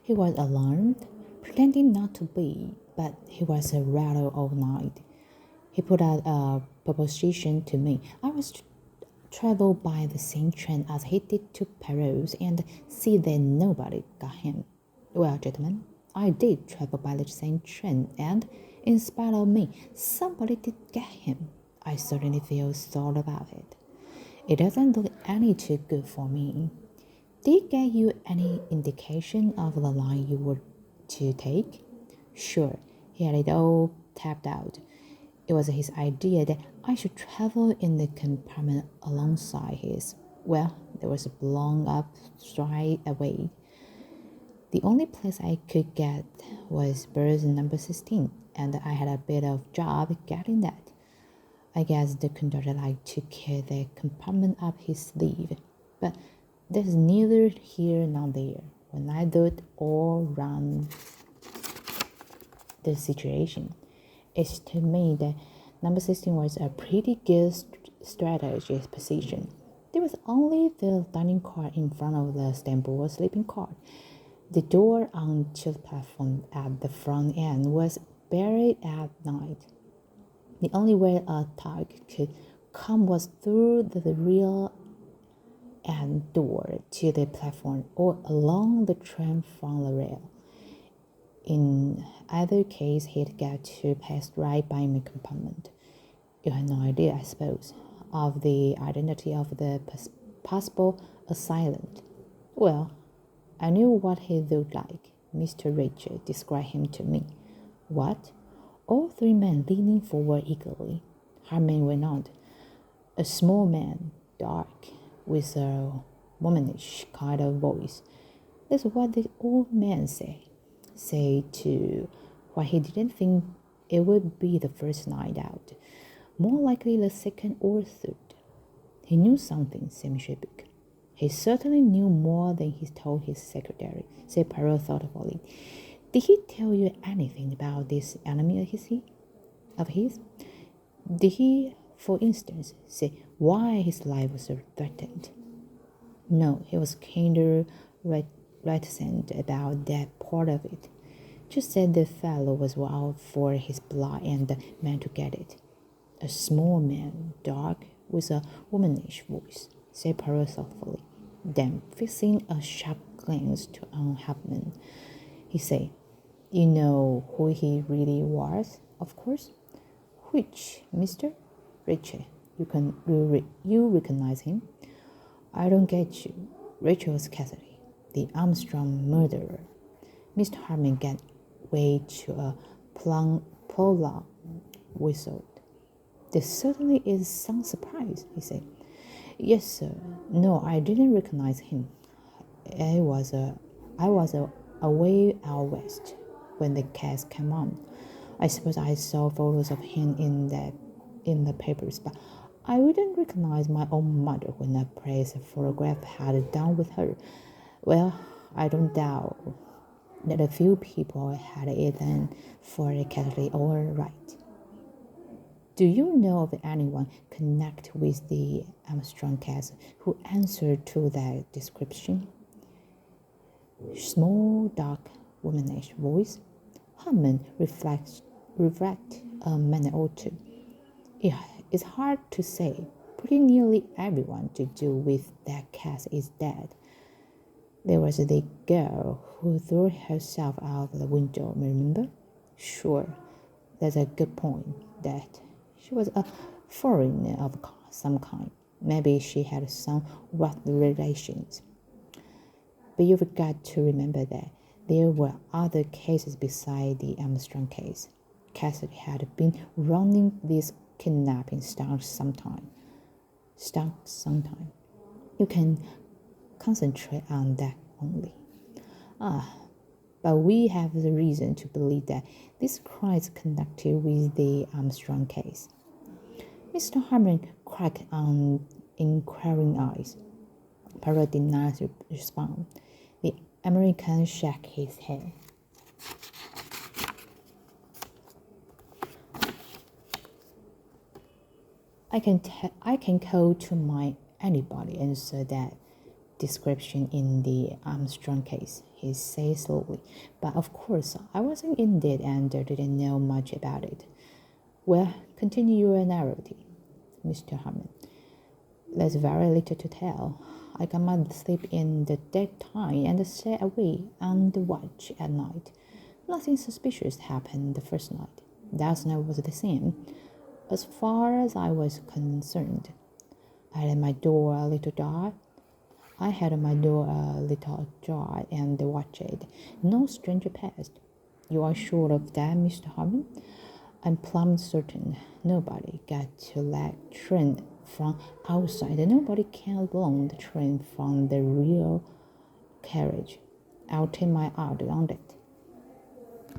He was alarmed, pretending not to be, but he was a rattle all night. He put out a proposition to me. I was to travel by the same train as he did to Paris and see that nobody got him. Well, gentlemen, I did travel by the same train, and in spite of me, somebody did get him. I certainly feel sore about it. It doesn't look any too good for me. Did he get you any indication of the line you were to take? Sure, he had it all tapped out. It was his idea that I should travel in the compartment alongside his. Well, there was a blown up straight away. The only place I could get was berth number 16, and I had a bit of job getting that. I guess the conductor liked to carry the compartment up his sleeve, but there's neither here nor there. When I thought all round the situation, it to me that number 16 was a pretty good strategic position. There was only the dining car in front of the Stamboul sleeping car. The door onto the platform at the front end was buried at night. The only way a tug could come was through the rear end door to the platform or along the train from the rail. In either case, he'd get to pass right by my compartment. You had no idea, I suppose, of the identity of the possible assailant. Well, I knew what he looked like. Mr. Richard described him to me. What? All three men leaning forward eagerly. Harman went on. A small man, dark, with a womanish kind of voice. That's what the old man say to why he didn't think it would be the first night out. More likely the second or third. He knew something, said Mr. Big. He certainly knew more than he told his secretary, said Poirot thoughtfully. Did he tell you anything about this enemy of his? Did he, for instance, say why his life was threatened? No, he was kinder reticent about that part of it. Just said the fellow was out for his blood and meant to get it. A small man, dark, with a womanish voice, said Poirot thoughtfully. Then, fixing a sharp glance to Harman, he said, You know who he really was, of course? Which, Mr. Richard? You recognize him? I don't get you. Richard was Cassidy, the Armstrong murderer. Mr. Harman gave way to a prolonged whistle. There certainly is some surprise, he said. Yes, sir. No, I didn't recognize him. I was away out west when the case came on. I suppose I saw photos of him in the papers, but I wouldn't recognize my own mother when I placed a photograph had done with her. Well, I don't doubt that a few people had it then for a Catholic all right. Do you know of anyone connected with the Armstrong case who answered to that description? Small, dark, womanish voice. Harman reflect a minute or two. It's hard to say. Pretty nearly everyone to do with that case is dead. There was the girl who threw herself out the window, remember? Sure, that's a good point, that. She was a foreigner of some kind. Maybe she had some rough relations. But you've got to remember that there were other cases beside the Armstrong case. Cassidy had been running this kidnapping stunt sometime. You can concentrate on that only. But we have the reason to believe that this crime is connected with the Armstrong case. Mr. Harman cracked on inquiring eyes. Poirot did not respond. The American shook his head. I can call to mind anybody answer that description in the Armstrong case, he said slowly. But of course, I wasn't in it and didn't know much about it. Well, continue your narrative, Mr. Harmon. There's very little to tell. I got my sleep in the daytime and stayed away on the watch at night. Nothing suspicious happened the first night. That night was the same, as far as I was concerned. I had my door a little ajar. And watched it. No stranger passed. You are sure of that, Mr. Harmon? I'm plumb certain. Nobody got to that train from outside. Nobody can blow the train from the rear carriage. I'll take my eye on it.